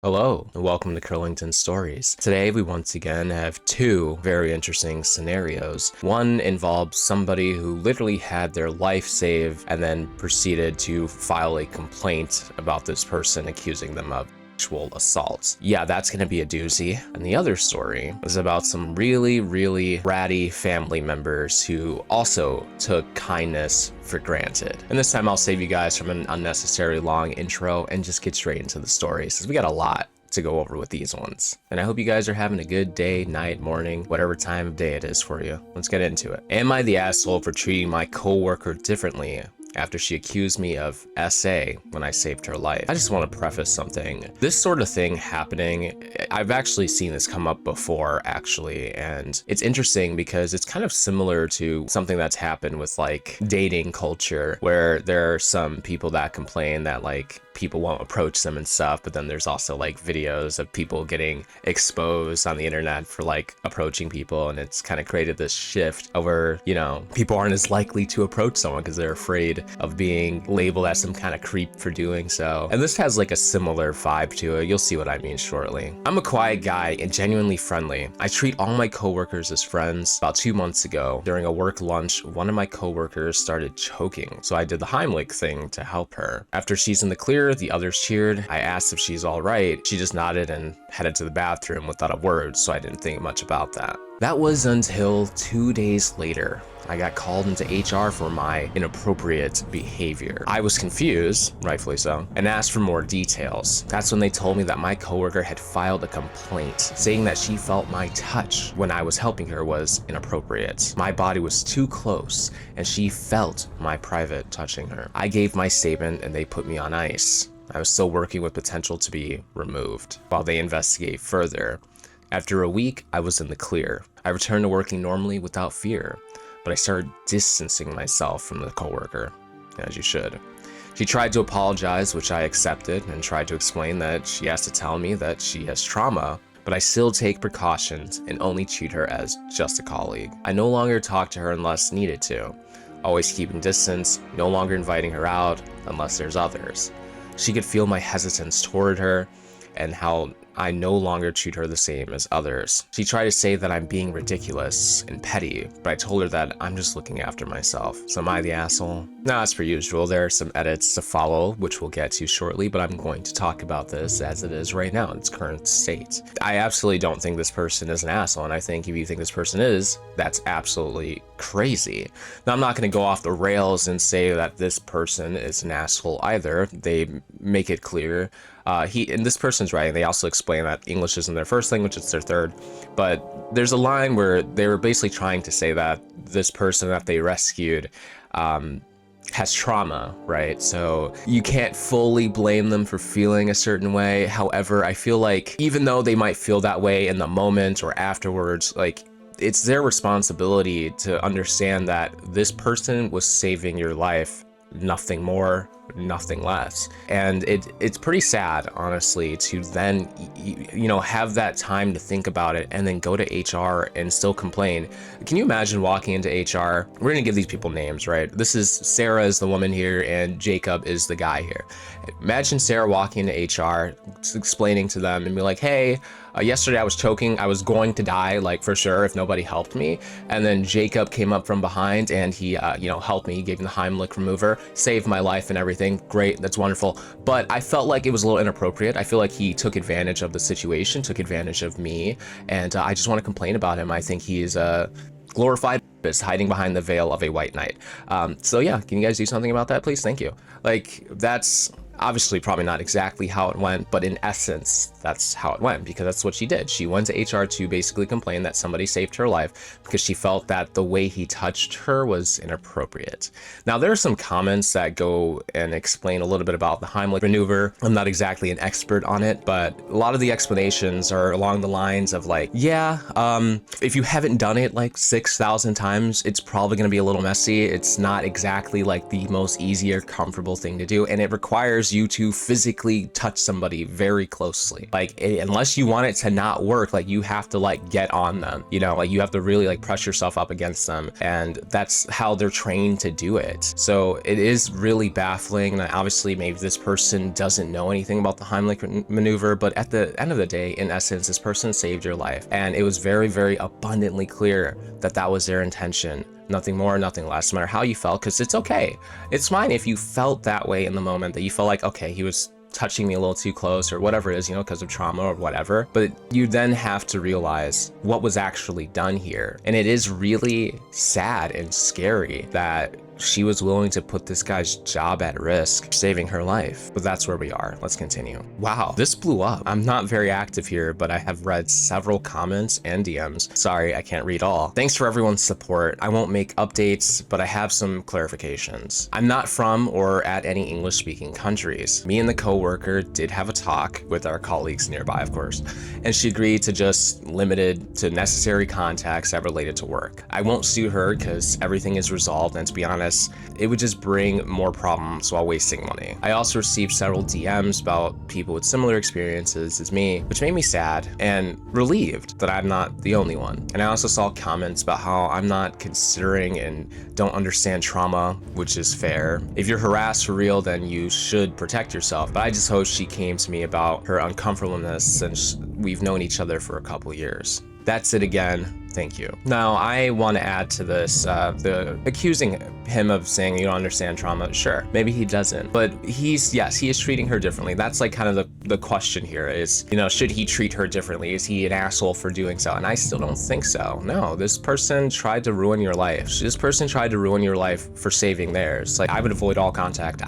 Hello, and welcome to Curlington Stories. Today we once again have two very interesting scenarios. One involves somebody who literally had their life saved and then proceeded to file a complaint about this person, accusing them of sexual assault. Yeah, that's gonna be a doozy. And the other story is about some really bratty family members who also took kindness for granted. And this time I'll save you guys from an unnecessary long intro and just get straight into the stories, because we got a lot to go over with these ones. And I hope you guys are having a good day, night, morning, whatever time of day it is for you. Let's get into it. Am I the asshole for treating my coworker differently after she accused me of SA when I saved her life? I just want to preface something. This sort of thing happening, I've actually seen this come up before actually, and it's interesting because it's kind of similar to something that's happened with like dating culture, where there are some people that complain that like people won't approach them and stuff, but then there's also like videos of people getting exposed on the internet for like approaching people, and it's kind of created this shift over, you know, people aren't as likely to approach someone because they're afraid of being labeled as some kind of creep for doing so. And this has like a similar vibe to it. You'll see what I mean shortly. I'm a quiet guy and genuinely friendly. I treat all my coworkers as friends. About 2 months ago, during a work lunch, one of my coworkers started choking, so I did the Heimlich thing to help her. After she's in the clear, the others cheered. I asked if she's all right. She just nodded and headed to the bathroom without a word, so I didn't think much about that. That was until 2 days later. I got called into HR for my inappropriate behavior. I was confused, rightfully so, and asked for more details. That's when they told me that my coworker had filed a complaint, saying that she felt my touch when I was helping her was inappropriate. My body was too close, and she felt my private touching her. I gave my statement, and they put me on ice. I was still working with potential to be removed while they investigate further. After a week, I was in the clear. I returned to working normally without fear, but I started distancing myself from the coworker, as you should. She tried to apologize, which I accepted, and tried to explain that she has to tell me that she has trauma, but I still take precautions and only treat her as just a colleague. I no longer talk to her unless needed to, always keeping distance, no longer inviting her out unless there's others. She could feel my hesitance toward her and how I no longer treat her the same as others. She tried to say that I'm being ridiculous and petty, but I told her that I'm just looking after myself. So am I the asshole? Nah, as per usual, there are some edits to follow, which we'll get to shortly, but I'm going to talk about this as it is right now in its current state. I absolutely don't think this person is an asshole, and I think if you think this person is, that's absolutely crazy. Now, I'm not going to go off the rails and say that this person is an asshole either. They make it clear. And this person's writing, they also explain that English isn't their first language, it's their third. But there's a line where they were basically trying to say that this person that they rescued has trauma, right? So you can't fully blame them for feeling a certain way. However, I feel like even though they might feel that way in the moment or afterwards, like it's their responsibility to understand that this person was saving your life, nothing more, nothing less. And it's pretty sad, honestly, to then you know, have that time to think about it and then go to HR and still complain. Can you imagine walking into HR? We're gonna give these people names, right? This is Sarah is the woman here and Jacob is the guy here. Imagine Sarah walking into HR, explaining to them and be like, hey, yesterday I was choking, I was going to die, like for sure, if nobody helped me. And then Jacob came up from behind and he, you know, helped me, gave me the Heimlich remover, saved my life and everything. Great, that's wonderful. But I felt like it was a little inappropriate. I feel like he took advantage of the situation, took advantage of me, and I just want to complain about him. I think he's a glorified hiding behind the veil of a white knight. So yeah, can you guys do something about that, please? Thank you. Like, that's obviously probably not exactly how it went, but in essence, that's how it went, because that's what she did. She went to HR to basically complain that somebody saved her life because she felt that the way he touched her was inappropriate. Now, there are some comments that go and explain a little bit about the Heimlich maneuver. I'm not exactly an expert on it, but a lot of the explanations are along the lines of like, yeah, if you haven't done it like 6,000 times, it's probably going to be a little messy. It's not exactly like the most easy or comfortable thing to do, and it requires requires you to physically touch somebody very closely. Like, unless you want it to not work, like, you have to like get on them, you know, like you have to really like press yourself up against them, and that's how they're trained to do it. So it is really baffling. And obviously maybe this person doesn't know anything about the Heimlich maneuver, but at the end of the day, in essence, this person saved your life, and it was very, very abundantly clear that that was their intention. Nothing more, nothing less, no matter how you felt, because it's okay. It's fine if you felt that way in the moment, that you felt like, okay, he was touching me a little too close or whatever it is, you know, because of trauma or whatever. But you then have to realize what was actually done here. And it is really sad and scary that she was willing to put this guy's job at risk, saving her life. But that's where we are. Let's continue. Wow, this blew up. I'm not very active here, but I have read several comments and DMs. Sorry, I can't read all. Thanks for everyone's support. I won't make updates, but I have some clarifications. I'm not from or at any English-speaking countries. Me and the coworker did have a talk with our colleagues nearby, of course, and she agreed to just limited to necessary contacts that related to work. I won't sue her because everything is resolved, and to be honest, it would just bring more problems while wasting money. I also received several DMs about people with similar experiences as me, which made me sad and relieved that I'm not the only one. And I also saw comments about how I'm not considering and don't understand trauma, which is fair. If you're harassed for real, then you should protect yourself. But I just hope she came to me about her uncomfortableness since we've known each other for a couple years. That's it again. Thank you. Now, I want to add to this, the accusing him of saying you don't understand trauma. Sure, maybe he doesn't, but he is treating her differently. That's like kind of the question here is, you know, should he treat her differently? Is he an asshole for doing so? And I still don't think so. No, this person tried to ruin your life. This person tried to ruin your life for saving theirs. Like, I would avoid all contact.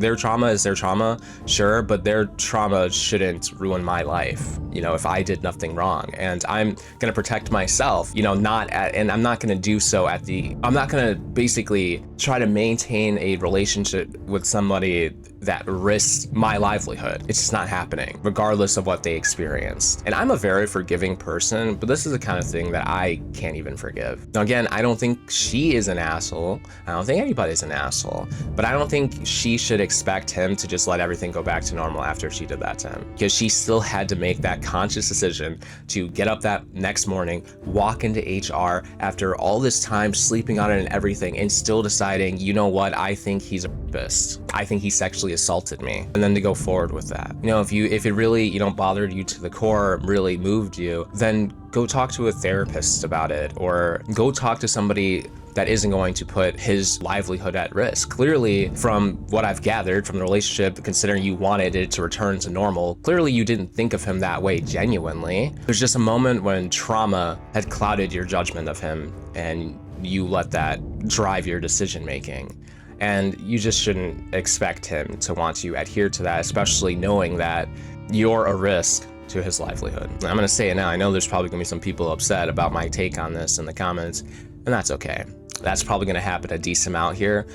Their trauma is their trauma, sure, but their trauma shouldn't ruin my life, you know, if I did nothing wrong. And I'm gonna protect myself, you know, and I'm not gonna do so I'm not gonna basically try to maintain a relationship with somebody that risks my livelihood. It's just not happening, regardless of what they experienced. And I'm a very forgiving person, but this is the kind of thing that I can't even forgive. Now, again, I don't think she is an asshole. I don't think anybody's an asshole, but I don't think she should expect him to just let everything go back to normal after she did that to him, because she still had to make that conscious decision to get up that next morning, walk into HR after all this time sleeping on it and everything, and still deciding, you know what, I think he's a rapist. I think he sexually assaulted me, and then to go forward with that. You know, if it really, you know, bothered you to the core, really moved you, then go talk to a therapist about it, or go talk to somebody that isn't going to put his livelihood at risk. Clearly, from what I've gathered from the relationship, considering you wanted it to return to normal, clearly you didn't think of him that way genuinely. There's just a moment when trauma had clouded your judgment of him, and you let that drive your decision making. And you just shouldn't expect him to want to adhere to that, especially knowing that you're a risk to his livelihood. I'm gonna say it now. I know there's probably gonna be some people upset about my take on this in the comments, and that's okay. That's probably gonna happen a decent amount here.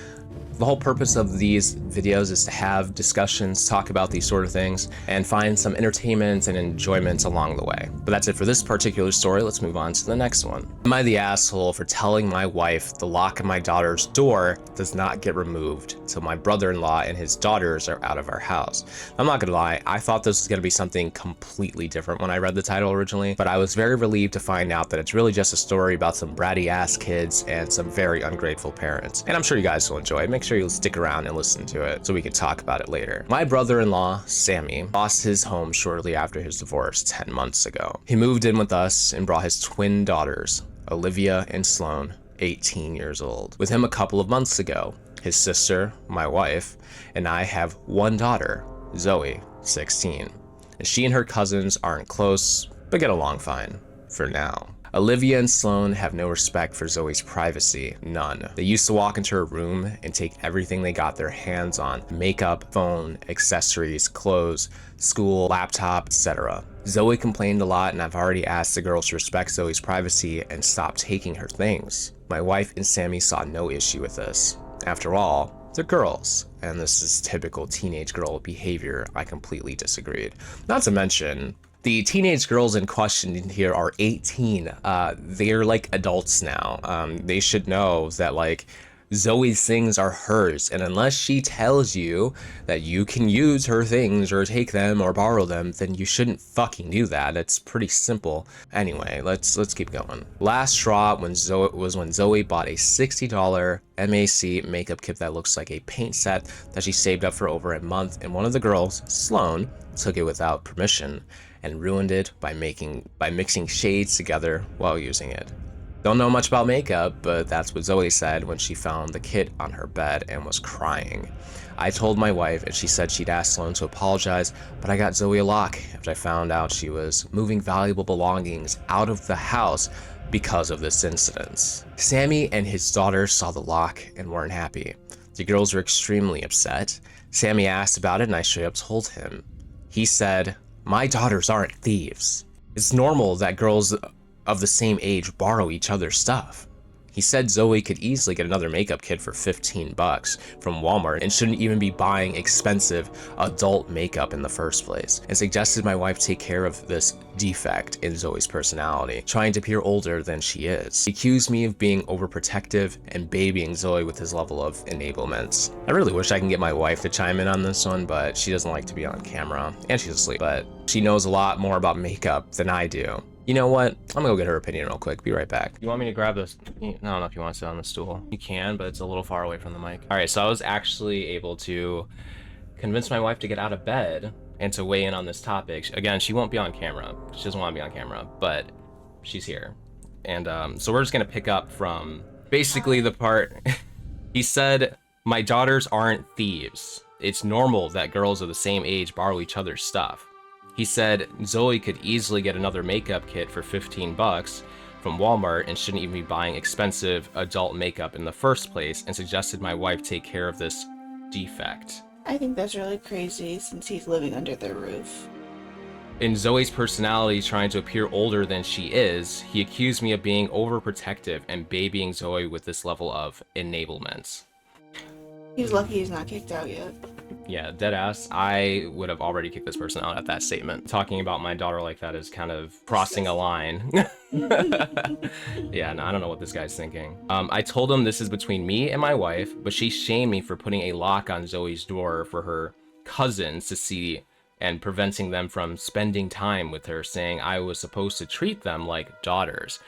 The whole purpose of these videos is to have discussions, talk about these sort of things, and find some entertainment and enjoyment along the way. But that's it for this particular story. Let's move on to the next one. Am I the asshole for telling my wife the lock of my daughter's door does not get removed until my brother-in-law and his daughters are out of our house? I'm not gonna lie, I thought this was gonna be something completely different when I read the title originally, but I was very relieved to find out that it's really just a story about some bratty ass kids and some very ungrateful parents. And I'm sure you guys will enjoy it. Make sure you'll stick around and listen to it so we can talk about it later. My brother-in-law, Sammy, lost his home shortly after his divorce 10 months ago. He moved in with us and brought his twin daughters, Olivia and Sloan, 18 years old, with him a couple of months ago. His sister, my wife, and I have one daughter, Zoe, 16. And she and her cousins aren't close, but get along fine, for now. Olivia and Sloan have no respect for Zoe's privacy, none. They used to walk into her room and take everything they got their hands on: makeup, phone, accessories, clothes, school, laptop, etc. Zoe complained a lot, and I've already asked the girls to respect Zoe's privacy and stop taking her things. My wife and Sammy saw no issue with this. After all, they're girls, and this is typical teenage girl behavior. I completely disagreed. Not to mention, the teenage girls in question here are 18. They're like adults now. They should know that, like, Zoe's things are hers, and unless she tells you that you can use her things or take them or borrow them, then you shouldn't fucking do that. It's pretty simple. Anyway, let's keep going. Last straw when Zoe bought a $60 MAC makeup kit that looks like a paint set that she saved up for over a month, and one of the girls, Sloan, took it without permission and ruined it by mixing shades together while using it. Don't know much about makeup, but that's what Zoe said when she found the kit on her bed and was crying. I told my wife and she said she'd ask Sloan to apologize, but I got Zoe a lock after I found out she was moving valuable belongings out of the house because of this incident. Sammy and his daughter saw the lock and weren't happy. The girls were extremely upset. Sammy asked about it and I straight up told him. He said, "My daughters aren't thieves. It's normal that girls of the same age borrow each other's stuff." He said Zoe could easily get another makeup kit for $15 from Walmart and shouldn't even be buying expensive adult makeup in the first place, and suggested my wife take care of this defect in Zoe's personality, trying to appear older than she is. He accused me of being overprotective and babying Zoe with his level of enablement. I really wish I can get my wife to chime in on this one, but she doesn't like to be on camera, and she's asleep, but she knows a lot more about makeup than I do. You know what? I'm gonna go get her opinion real quick. Be right back. You want me to grab this? I don't know if you want to sit on the stool. You can, but it's a little far away from the mic. All right, so I was actually able to convince my wife to get out of bed and to weigh in on this topic. Again, she won't be on camera. She doesn't want to be on camera, but she's here. And so we're just gonna pick up from basically the part he said, "My daughters aren't thieves. It's normal that girls of the same age borrow each other's stuff." He said Zoe could easily get another makeup kit for $15 from Walmart and shouldn't even be buying expensive adult makeup in the first place, and suggested my wife take care of this defect. I think that's really crazy since he's living under their roof. In Zoe's personality trying to appear older than she is, he accused me of being overprotective and babying Zoe with this level of enablement. He's lucky he's not kicked out yet. Yeah, deadass. I would have already kicked this person out at that statement. Talking about my daughter like that is kind of crossing a line. Yeah, no, I don't know what this guy's thinking. I told him this is between me and my wife, but she shamed me for putting a lock on Zoe's door for her cousins to see and preventing them from spending time with her, saying I was supposed to treat them like daughters.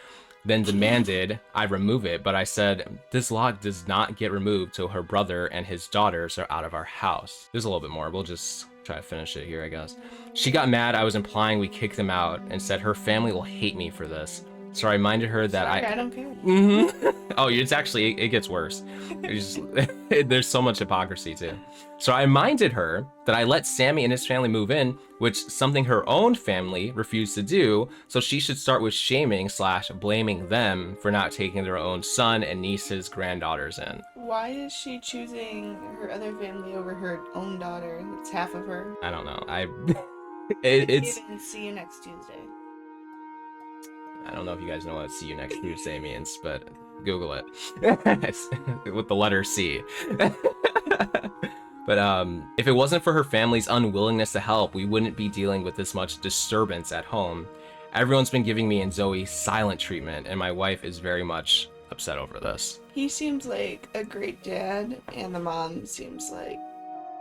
Then demanded I remove it, but I said this lock does not get removed till her brother and his daughters are out of our house. There's a little bit more. We'll just try to finish it here, I guess. She got mad I was implying we kick them out and said her family will hate me for this. So I reminded her that I don't care. Oh, it's actually, it gets worse. It's just, there's so much hypocrisy too. So I reminded her that I let Sammy and his family move in, which something her own family refused to do. So she should start with shaming / blaming them for not taking their own son and niece's granddaughters in. Why is she choosing her other family over her own daughter? That's half of her. I don't know. It's. See you next Tuesday. I don't know if you guys know what "see you next Tuesday" means, but Google it. With the letter C. But if it wasn't for her family's unwillingness to help, we wouldn't be dealing with this much disturbance at home. Everyone's been giving me and Zoe silent treatment, and my wife is very much upset over this. He seems like a great dad, and the mom seems like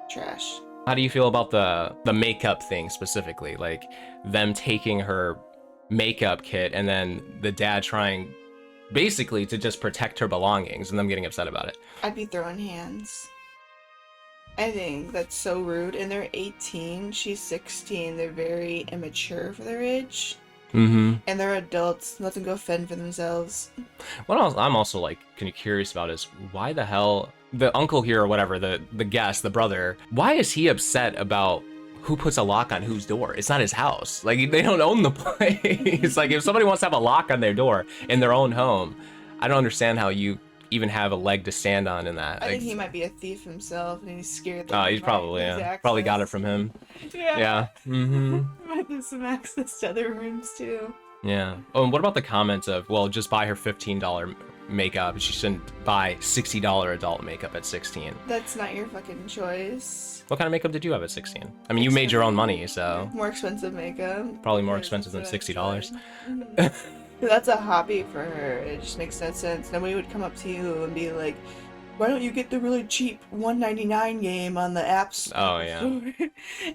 trash. How do you feel about the makeup thing specifically? Like them taking her makeup kit and then the dad trying basically to just protect her belongings and them getting upset about it. I'd be throwing hands. I think that's so rude. And they're 18, she's 16. They're very immature for their age. Mm-hmm. And they're adults. Let them go fend for themselves. What else I'm also like kind of curious about is why the hell the uncle here or whatever, the guest, the brother, why is he upset about who puts a lock on whose door? It's not his house. Like, they don't own the place. Like, if somebody wants to have a lock on their door in their own home, I don't understand how you even have a leg to stand on in that. I think he might be a thief himself, and he's scared. Oh, he's probably, yeah. Probably got it from him. Yeah. Yeah. Mm-hmm. Might have some access to other rooms, too. Yeah. Oh, and what about the comments of, well, just buy her $15 makeup. She shouldn't buy $60 adult makeup at 16. That's not your fucking choice. What kind of makeup did you have at 16? I mean, you made your own money, so. More expensive makeup. Probably more expensive than $60. That's a hobby for her. It just makes no sense. Nobody would come up to you and be like, why don't you get the really cheap $1.99 game on the App Store Oh yeah.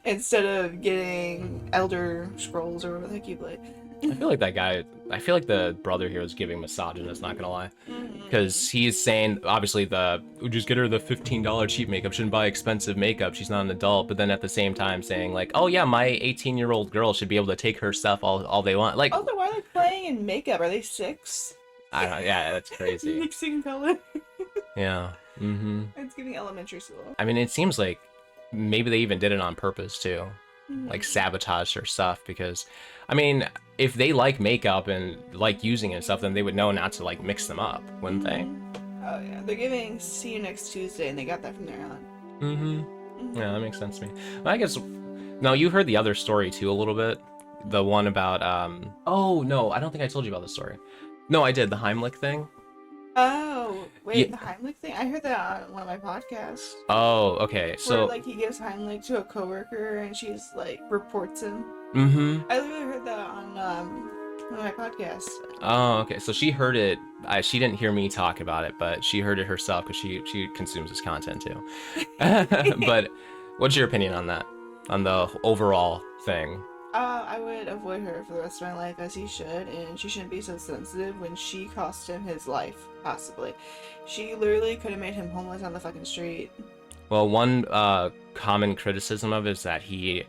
instead of getting Elder Scrolls or whatever the heck you play? I feel like that guy, I feel like the brother here is giving misogynist, not gonna lie. Because he's saying, obviously, just get her the $15 cheap makeup, shouldn't buy expensive makeup, she's not an adult, but then at the same time saying, like, oh yeah, my 18-year-old girl should be able to take her stuff all they want. Like, Also, why are they playing in makeup? Are they 6? I don't know, yeah, that's crazy. Mixing color. Yeah, It's giving elementary school. I mean, it seems like maybe they even did it on purpose, too. Like, sabotage her stuff, because, I mean, if they like makeup and like using it and stuff, then they would know not to, like, mix them up, wouldn't they? Oh yeah, they're giving see you next Tuesday, and they got that from their aunt. Yeah, that makes sense to me. Well, I guess, no, you heard the other story, too, a little bit. The one about, oh, no, I don't think I told you about the story. No, I did, the Heimlich thing. Oh, wait, Yeah. the Heimlich thing? I heard that on one of my podcasts. Oh, okay, so... Where, like, he gives Heimlich to a coworker, and she's, like, reports him. I literally heard that on, one of my podcasts. Oh, okay, so she heard it, she didn't hear me talk about it, but she heard it herself, because she consumes this content, too. But what's your opinion on that? On the overall thing? I would avoid her for the rest of my life, as he should, and she shouldn't be so sensitive when she cost him his life, possibly. She literally could have made him homeless on the fucking street. Well, one common criticism of it is that he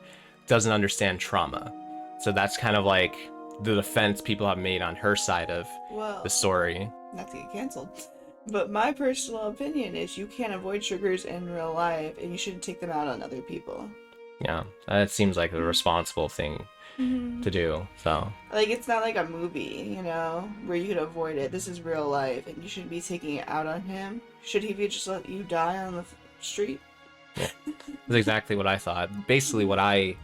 doesn't understand trauma. So that's kind of like the defense people have made on her side of the story. Not to get canceled. But my personal opinion is you can't avoid triggers in real life, and you shouldn't take them out on other people. Yeah, that seems like a responsible thing to do, so. Like, it's not like a movie, you know, where you could avoid it. This is real life, and you shouldn't be taking it out on him. Should he be just let you die on the street? Yeah. That's exactly what I thought. Basically, what I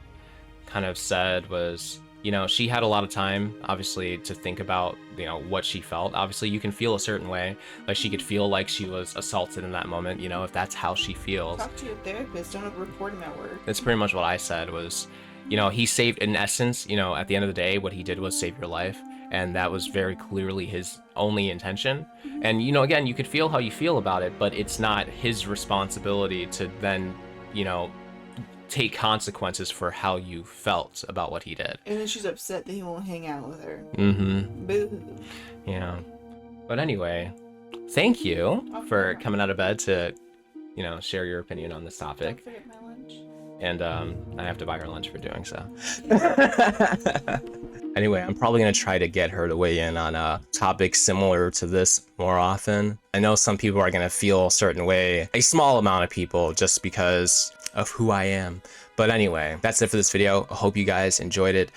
kind of said was, you know, she had a lot of time, obviously, to think about, you know, what she felt. Obviously, you can feel a certain way. Like, she could feel like she was assaulted in that moment, you know, if that's how she feels. Talk to your therapist. Don't report him at work. That's pretty much what I said was, you know, he saved, in essence, you know, at the end of the day, what he did was save your life. And that was very clearly his only intention. And, you know, again, you could feel how you feel about it, but it's not his responsibility to then, you know, take consequences for how you felt about what he did. And then she's upset that he won't hang out with her. Boo-hoo. Yeah. But anyway, thank you for coming out of bed to, you know, share your opinion on this topic. Don't forget my lunch. And I have to buy her lunch for doing so. Anyway, I'm probably going to try to get her to weigh in on a topic similar to this more often. I know some people are going to feel a certain way, a small amount of people, just because of who I am. But anyway, that's it for this video. I hope you guys enjoyed it.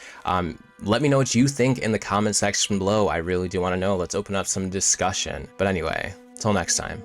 Let me know what you think in the comment section below. I really do want to know. Let's open up some discussion. But anyway, till next time.